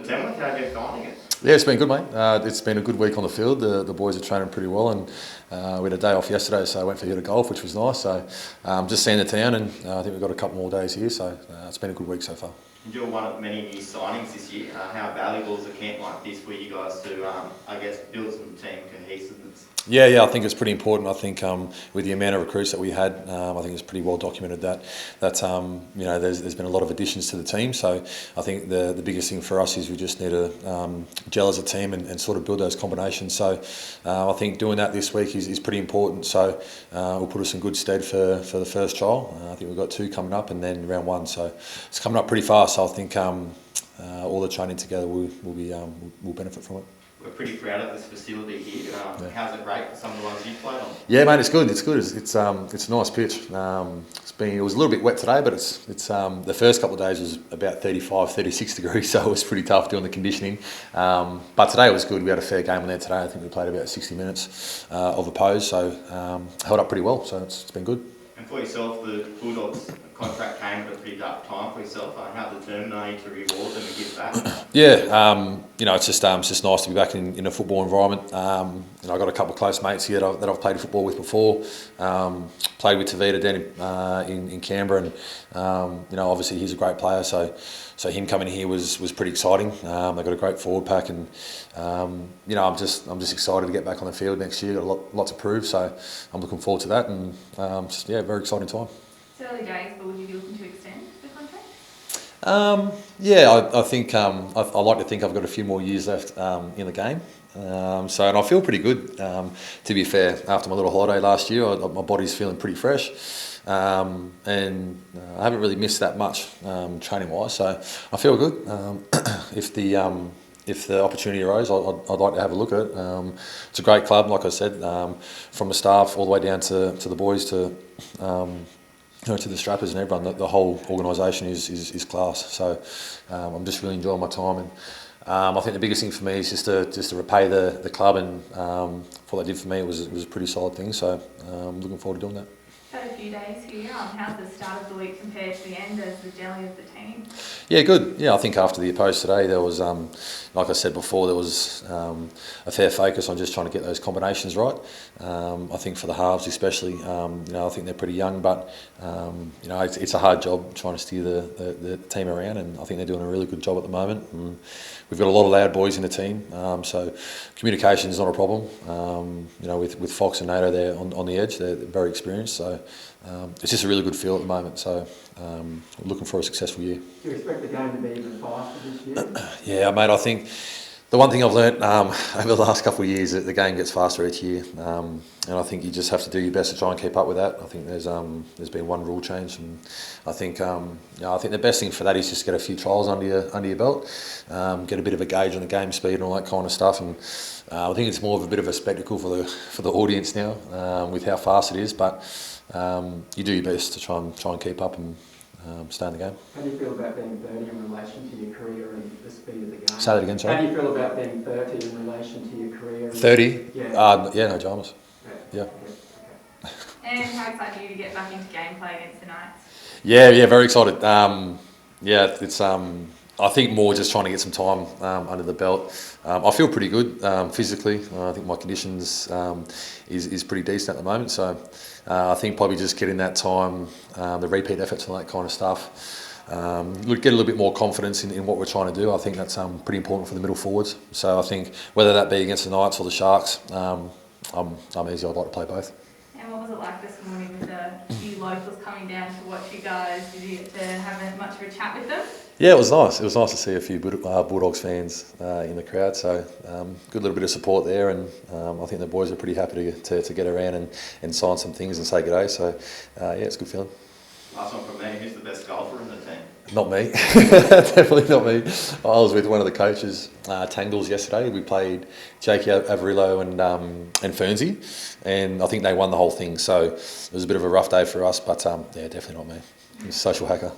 to Tamworth. How are you finding it? Yeah, it's been good, mate. It's been a good week on the field. The boys are training pretty well, and we had a day off yesterday, so I went for a hit of golf, which was nice. So just seeing the town, and I think we've got a couple more days here, so it's been a good week so far. You're one of many new signings this year. How valuable is a camp like this for you guys to, build some team cohesiveness? Yeah, I think it's pretty important. I think with the amount of recruits that we had, I think it's pretty well documented that there's been a lot of additions to the team. So I think the biggest thing for us is we just need to gel as a team and sort of build those combinations. So I think doing that this week is pretty important. So will put us in good stead for the first trial. I think we've got 2 coming up, and then round 1. So it's coming up pretty fast. So I think all the training together will benefit from it. We're pretty proud of this facility here. How's it rate for some of the ones you played on? Yeah, mate, it's good. It's a nice pitch. It was a little bit wet today, but it's the first couple of days was about 35, 36 degrees, so it was pretty tough doing the conditioning. But today was good. We had a fair game on there today. I think we played about 60 minutes of oppose, so held up pretty well. So it's been good. And for yourself, the Bulldogs contract came at a pretty dark time for yourself. How determined are you to reward them and give back? Yeah, it's just nice to be back in a football environment. I've got a couple of close mates here that I've played football with before. Played with Tavita down in Canberra, and obviously he's a great player. So him coming here was pretty exciting. They've got a great forward pack, and I'm just excited to get back on the field next year. Got a lot to prove, so I'm looking forward to that, and very exciting time. It's early days, but would you be looking to extend the contract? I think I like to think I've got a few more years left in the game. And I feel pretty good, to be fair. After my little holiday last year, my body's feeling pretty fresh, and I haven't really missed that much training-wise, so I feel good. If the opportunity arose, I'd like to have a look at it. It's a great club, like I said, from the staff all the way down to the boys to the strappers and everyone. The whole organisation is class. So I'm just really enjoying my time, and I think the biggest thing for me is just to repay the club, and what they did for me was a pretty solid thing. So I'm looking forward to doing that. Had a few days here. How's the start of the week compared to the end as the jelly of the team? Yeah, good. Yeah, I think after the oppose today, there was, like I said before, there was a fair focus on just trying to get those combinations right. I think for the halves especially, I think they're pretty young, but it's a hard job trying to steer the team around, and I think they're doing a really good job at the moment. And we've got a lot of loud boys in the team, so communication is not a problem. With Fox and Nato there on the edge, they're very experienced, so it's just a really good feel at the moment. So looking for a successful year. Do you expect the game to be even faster this year? Yeah, mate, I think the one thing I've learnt over the last couple of years is that the game gets faster each year, and I think you just have to do your best to try and keep up with that. I think there's been one rule change, and I think the best thing for that is just get a few trials under your belt, get a bit of a gauge on the game speed and all that kind of stuff. And I think it's more of a bit of a spectacle for the audience now with how fast it is. But you do your best to try and keep up and stay in the game. How do you feel about being 30 in relation to your career and the speed of the game? Say that again, sorry. How do you feel about being 30 in relation to your career? 30? Yeah. No dramas. Yeah. Okay. And how excited are you to get back into gameplay against the Knights? Yeah, very excited. It's I think more just trying to get some time under the belt. I feel pretty good physically. I think my conditions is pretty decent at the moment. So I think probably just getting that time, the repeat efforts and that kind of stuff. Get a little bit more confidence in what we're trying to do. I think that's pretty important for the middle forwards. So I think whether that be against the Knights or the Sharks, I'm easy. I'd like to play both. And what was it like this morning with the few locals coming down to watch you guys? Did you get to have much of a chat with them? Yeah, it was nice. It was nice to see a few Bulldogs fans in the crowd. So good little bit of support there, and I think the boys are pretty happy to get around and sign some things and say good day. So it's a good feeling. Last one from me. Who's the best golfer in the team? Not me. Definitely not me. I was with one of the coaches, Tangles, yesterday. We played Jakey Averillo and Fernsey, and I think they won the whole thing. So it was a bit of a rough day for us, but definitely not me. He's a social hacker.